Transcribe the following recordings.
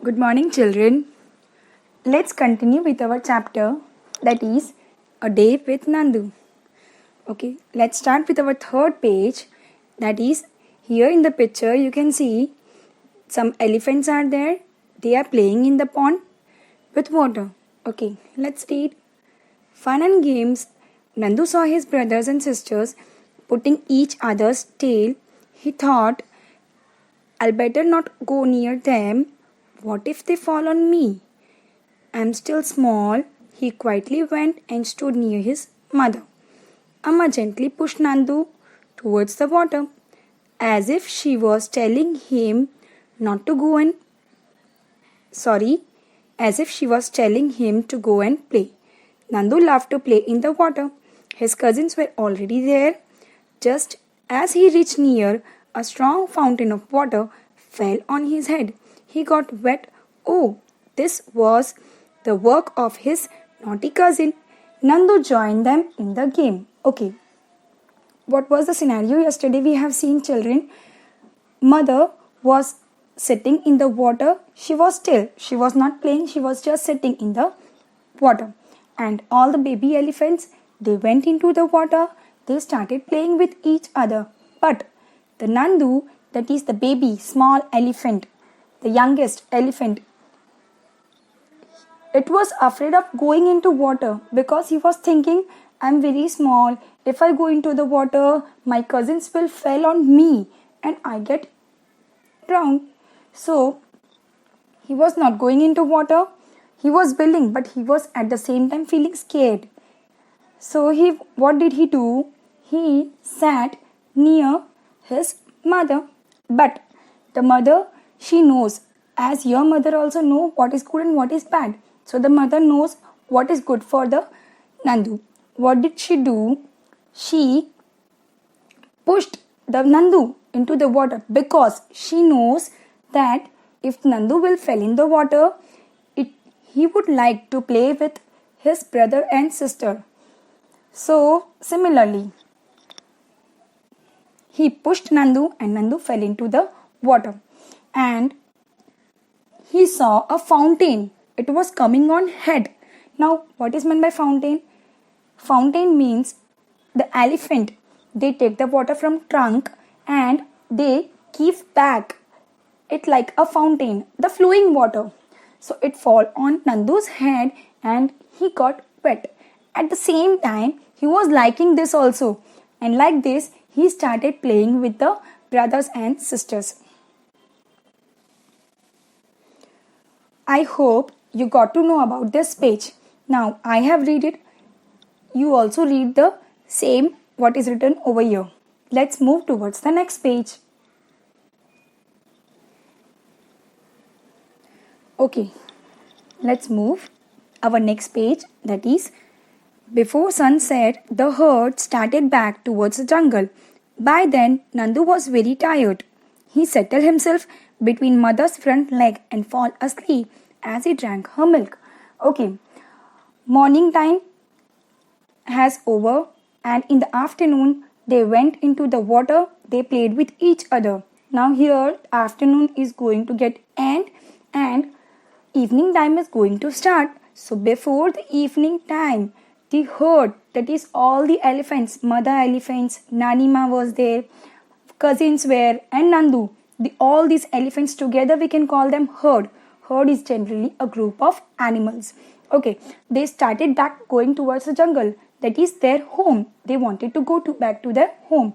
Good morning, children. Let's continue with our chapter, that is A Day with Nandu. Okay, let's start with our third page. That is, here in the picture you can see some elephants are there. They are playing in the pond with water. Okay, let's read. Fun and games. Nandu saw his brothers and sisters putting each other's tail. He thought, I'll better not go near them. What if they fall on me? I'm still small. He quietly went and stood near his mother. Amma gently pushed Nandu towards the water, as if she was telling him not to go and as if she was telling him to go and play. Nandu loved to play in the water. His cousins were already there. Just as he reached near, a strong fountain of water fell on his head. He got wet. Oh, this was the work of his naughty cousin. Nandu joined them in the game. Okay, what was the scenario yesterday? We have seen, children. Mother was sitting in the water. She was still. She was not playing. She was just sitting in the water. And all the baby elephants, they went into the water. They started playing with each other. But the Nandu, that is the baby, small elephant, the youngest elephant, it was afraid of going into water because he was thinking, I'm very small. If I go into the water, my cousins will fall on me and I get drowned. So he was not going into water. He was building, but he was at the same time feeling scared. So what did he do? He sat near his mother. But the mother, she knows, as your mother also knows what is good and what is bad. So the mother knows what is good for the Nandu. What did she do? She pushed the Nandu into the water because she knows that if Nandu will fall in the water, he would like to play with his brother and sister. So similarly, he pushed Nandu and Nandu fell into the water. And he saw a fountain. It was coming on head. Now, what is meant by fountain? Fountain means the elephant. They take the water from trunk and they keep back it like a fountain, the flowing water. So it fall on Nandu's head and he got wet. At the same time, he was liking this also. And like this, he started playing with the brothers and sisters. I hope you got to know about this page. Now, I have read it. You also read the same what is written over here. Let's move towards the next page. Okay, let's move our next page, that is, before sunset, the herd started back towards the jungle. By then, Nandu was very tired. He settled himself between mother's front leg and fall asleep as he drank her milk. Okay, morning time has over and in the afternoon, they went into the water. They played with each other. Now here, afternoon is going to get end and evening time is going to start. So before the evening time, the herd, that is all the elephants, mother elephants, Nanima was there, cousins were, and Nandu, all these elephants together, we can call them herd. Herd is generally a group of animals. Okay, they started back going towards the jungle, that is their home. They wanted to go back to their home.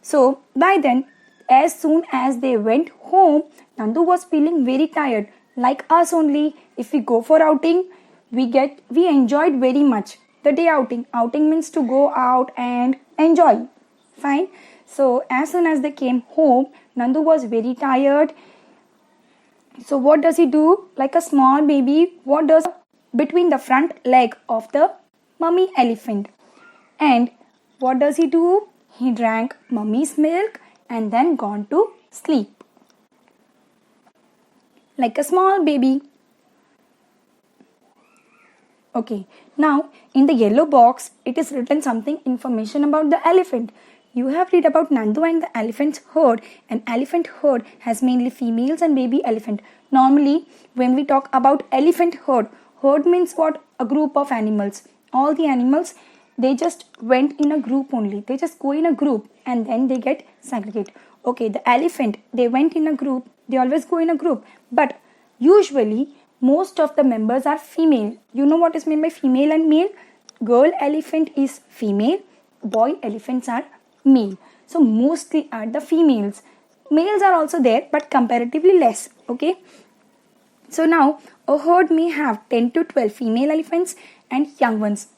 So by then, as soon as they went home, Nandu was feeling very tired. Like us only, if we go for outing, we enjoyed very much. The day outing means to go out and enjoy. Fine. So as soon as they came home, Nandu was very tired. So what does he do? Like a small baby, what does between the front leg of the mummy elephant? And what does he do? He drank mummy's milk and then gone to sleep. Like a small baby. Okay, now in the yellow box, it is written something information about the elephant. You have read about Nandu and the elephant herd. An elephant herd has mainly females and baby elephant. Normally, when we talk about elephant herd, herd means what? A group of animals. All the animals, they just went in a group only. They just go in a group and then they get segregated. Okay, the elephant, they went in a group. They always go in a group. But usually, most of the members are female. You know what is meant by female and male? Girl elephant is female. Boy elephants are male. So mostly are the females. Males are also there but comparatively less. Okay. So now a herd may have 10 to 12 female elephants and young ones.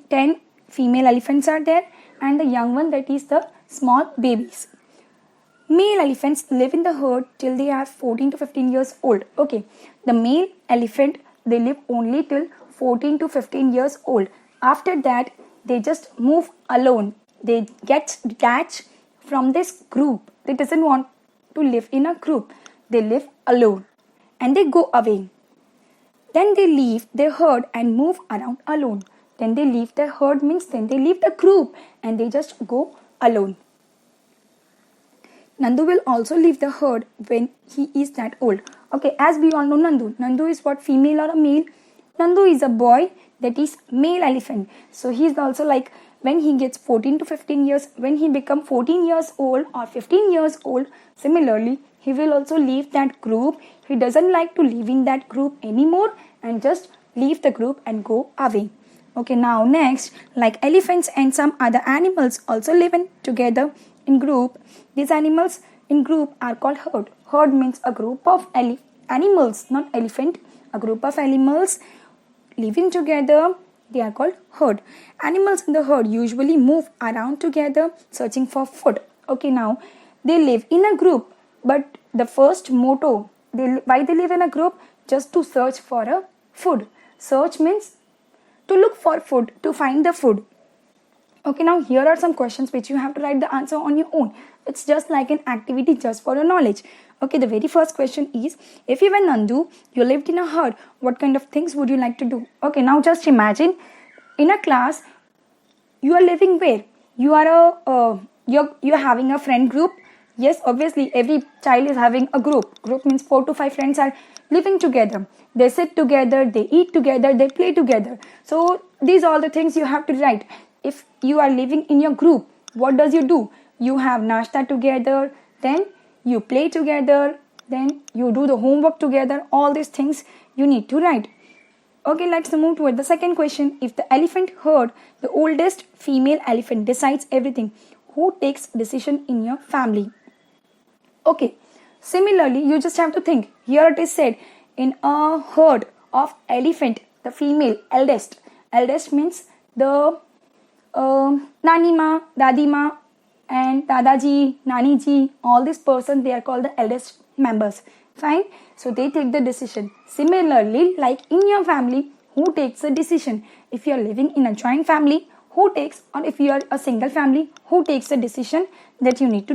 10 female elephants are there and the young one, that is the small babies. Male elephants live in the herd till they are 14 to 15 years old. Okay. The male elephant, they live only till 14 to 15 years old. After that, they just move alone. They get detached from this group. They doesn't want to live in a group. They live alone and they go away. Then they leave their herd and move around alone. Then they leave the herd means then they leave the group and they just go alone. Nandu will also leave the herd when he is that old. Okay, as we all know Nandu. Nandu is what, female or a male? Nandu is a boy, that is male elephant. So he is also like when he gets 14 to 15 years, when he becomes 14 years old or 15 years old, similarly, he will also leave that group. He doesn't like to live in that group anymore and just leave the group and go away. Okay, now next, like elephants and some other animals also live together in group. These animals in group are called herd. Herd means a group of animals, not elephant. A group of animals living together, they are called herd. Animals in the herd usually move around together searching for food. Okay, now they live in a group, but the first motto, why they live in a group? Just to search for a food. Search means to look for food, to find the food. Okay, now here are some questions which you have to write the answer on your own. It's just like an activity just for your knowledge. Okay, the very first question is, if you were Nandu, you lived in a herd, what kind of things would you like to do? Okay, now just imagine in a class, you are living where? You are you're having a friend group. Yes, obviously every child is having a group. Group means 4 to 5 friends are living together. They sit together, they eat together, they play together. So these are all the things you have to write. If you are living in your group, what does you do? You have nashta together, then you play together, then you do the homework together. All these things you need to write. Okay, let's move toward the second question. If the elephant herd, the oldest female elephant decides everything, who takes decision in your family? Okay, similarly, you just have to think. Here it is said, in a herd of elephant, the female eldest. Eldest means the Nanima, Dadima and Dadaji, Naniji, all these persons, they are called the eldest members. Fine. So they take the decision. Similarly, like in your family, who takes the decision? If you are living in a joint family, who takes, or if you are a single family, who takes the decision that you need to